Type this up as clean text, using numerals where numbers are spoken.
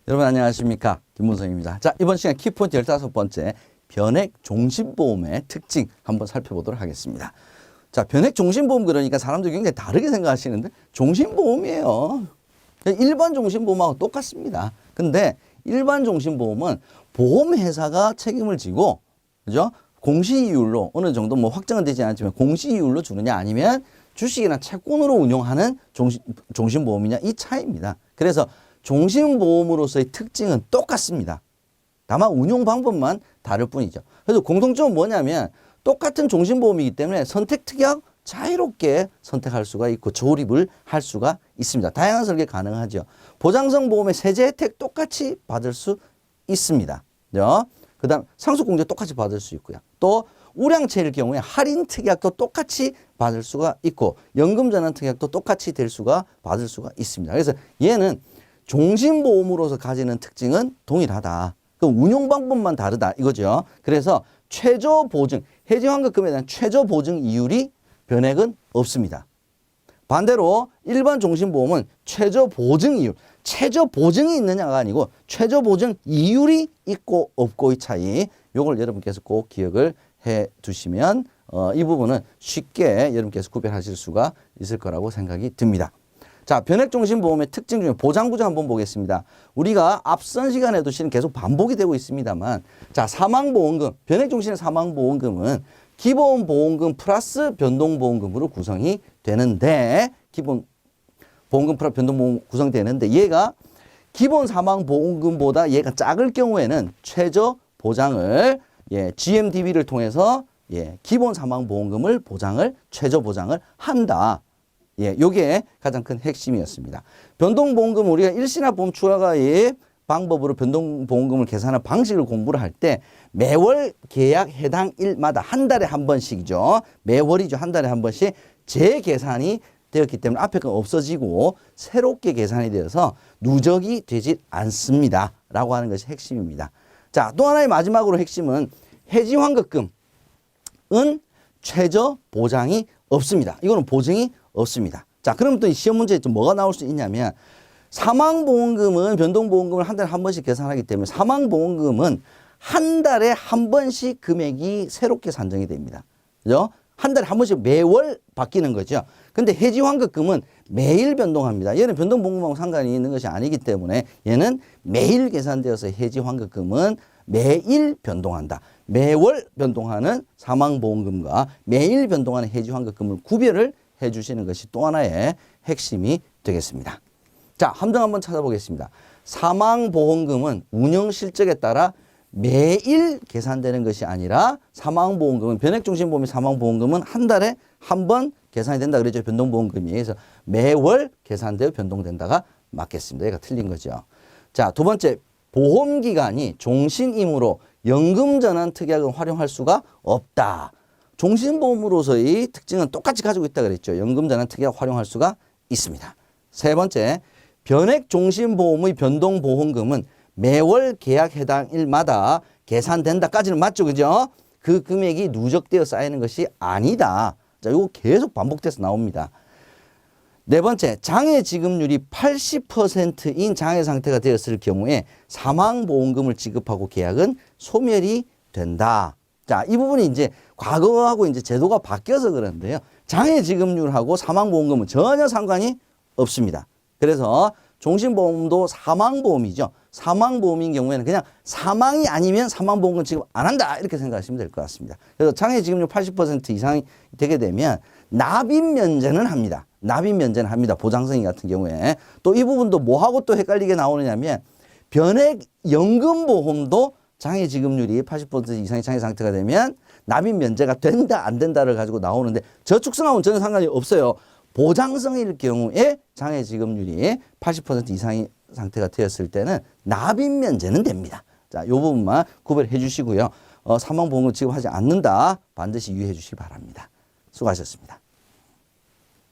여러분 안녕하십니까, 김문성입니다. 자, 이번 시간 키포인트 15번째 변액 종신보험의 특징 한번 살펴보도록 하겠습니다. 자, 변액 종신보험 그러니까 사람들이 굉장히 다르게 생각하시는데 종신보험이에요. 일반 종신보험하고 똑같습니다. 근데 일반 종신보험은 보험회사가 책임을 지고, 그죠? 공시이율로 어느 정도 뭐 확정은 되지 않지만 공시이율로 주느냐 아니면 주식이나 채권으로 운용하는 종신보험이냐, 이 차이입니다. 그래서 종신보험으로서의 특징은 똑같습니다. 다만 운용 방법만 다를 뿐이죠. 그래서 공통점은 뭐냐면 똑같은 종신보험이기 때문에 선택 특약 자유롭게 선택할 수가 있고 조립을 할 수가 있습니다. 다양한 설계 가능하죠. 보장성 보험의 세제 혜택 똑같이 받을 수 있습니다. 그 다음 상속공제 똑같이 받을 수 있고요. 또 우량체일 경우에 할인 특약도 똑같이 받을 수가 있고 연금전환 특약도 똑같이 받을 수가 있습니다. 그래서 얘는 종신보험으로서 가지는 특징은 동일하다. 그럼 운용 방법만 다르다 이거죠. 그래서 최저 보증, 해지 환급금에 대한 최저 보증 이율이 변액은 없습니다. 반대로 일반 종신보험은 최저 보증 이율, 최저 보증이 있느냐가 아니고 최저 보증 이율이 있고 없고의 차이, 요걸 여러분께서 꼭 기억을 해 두시면 이 부분은 쉽게 여러분께서 구별하실 수가 있을 거라고 생각이 듭니다. 자, 변액종신보험의 특징 중에 보장구조 한번 보겠습니다. 우리가 앞선 시간에도 실은 계속 반복이 되고 있습니다만, 자, 사망보험금, 변액종신의 사망보험금은 기본보험금 플러스 변동보험금으로 구성이 되는데, 기본보험금 플러스 변동보험금 구성되는데, 얘가 기본 사망보험금보다 얘가 작을 경우에는 최저 보장을 GMDB를 통해서 기본 사망보험금을 최저 보장을 한다. 요게 가장 큰 핵심이었습니다. 변동보험금 우리가 일시납보험 추가가입 방법으로 변동보험금을 계산하는 방식을 공부를 할 때 매월 계약 해당 일마다 한 달에 한 번씩이죠. 매월이죠. 한 달에 한 번씩 재계산이 되었기 때문에 앞에 건 없어지고 새롭게 계산이 되어서 누적이 되지 않습니다. 라고 하는 것이 핵심입니다. 자, 또 하나의 마지막으로 핵심은 해지 환급금은 최저 보장이 없습니다. 이거는 보증이 없습니다. 자, 그럼 또 시험 문제에 좀 뭐가 나올 수 있냐면 사망보험금은 변동보험금을 한 달에 한 번씩 계산하기 때문에 사망보험금은 한 달에 한 번씩 금액이 새롭게 산정이 됩니다. 그죠? 한 달에 한 번씩 매월 바뀌는 거죠. 근데 해지환급금은 매일 변동합니다. 얘는 변동보험금하고 상관이 있는 것이 아니기 때문에 얘는 매일 계산되어서 해지환급금은 매일 변동한다. 매월 변동하는 사망보험금과 매일 변동하는 해지환급금을 구별을 해 주시는 것이 또 하나의 핵심이 되겠습니다. 자, 함정 한번 찾아보겠습니다. 사망보험금은 운영 실적에 따라 매일 계산되는 것이 아니라 사망보험금은 변액종신보험의 사망보험금은 한 달에 한 번 계산이 된다 그랬죠. 변동보험금이. 그래서 매월 계산되어 변동된다가 맞겠습니다. 얘가 틀린 거죠. 자, 두 번째, 보험기간이 종신이므로 연금전환 특약은 활용할 수가 없다. 종신보험으로서의 특징은 똑같이 가지고 있다 그랬죠. 연금전환 특약 활용할 수가 있습니다. 세 번째, 변액종신보험의 변동보험금은 매월 계약 해당 일마다 계산된다까지는 맞죠, 그죠? 그 금액이 누적되어 쌓이는 것이 아니다. 자, 이거 계속 반복돼서 나옵니다. 네 번째, 장애 지급률이 80%인 장애 상태가 되었을 경우에 사망보험금을 지급하고 계약은 소멸이 된다. 자, 이 부분이 이제 과거하고 이제 제도가 바뀌어서 그런데요. 장애 지급률하고 사망보험금은 전혀 상관이 없습니다. 그래서 종신보험도 사망보험이죠. 사망보험인 경우에는 그냥 사망이 아니면 사망보험금 지급 안 한다. 이렇게 생각하시면 될 것 같습니다. 그래서 장애 지급률 80% 이상이 되게 되면 납입면제는 합니다. 납입면제는 합니다. 보장성이 같은 경우에. 또 이 부분도 뭐하고 또 헷갈리게 나오느냐면 변액연금보험도 장애 지급률이 80% 이상의 장애 상태가 되면 납입 면제가 된다 안 된다를 가지고 나오는데 저축성하고는 전혀 상관이 없어요. 보장성일 경우에 장애 지급률이 80% 이상의 상태가 되었을 때는 납입 면제는 됩니다. 자, 이 부분만 구별해 주시고요. 사망보험을 지급하지 않는다 반드시 유의해 주시기 바랍니다. 수고하셨습니다.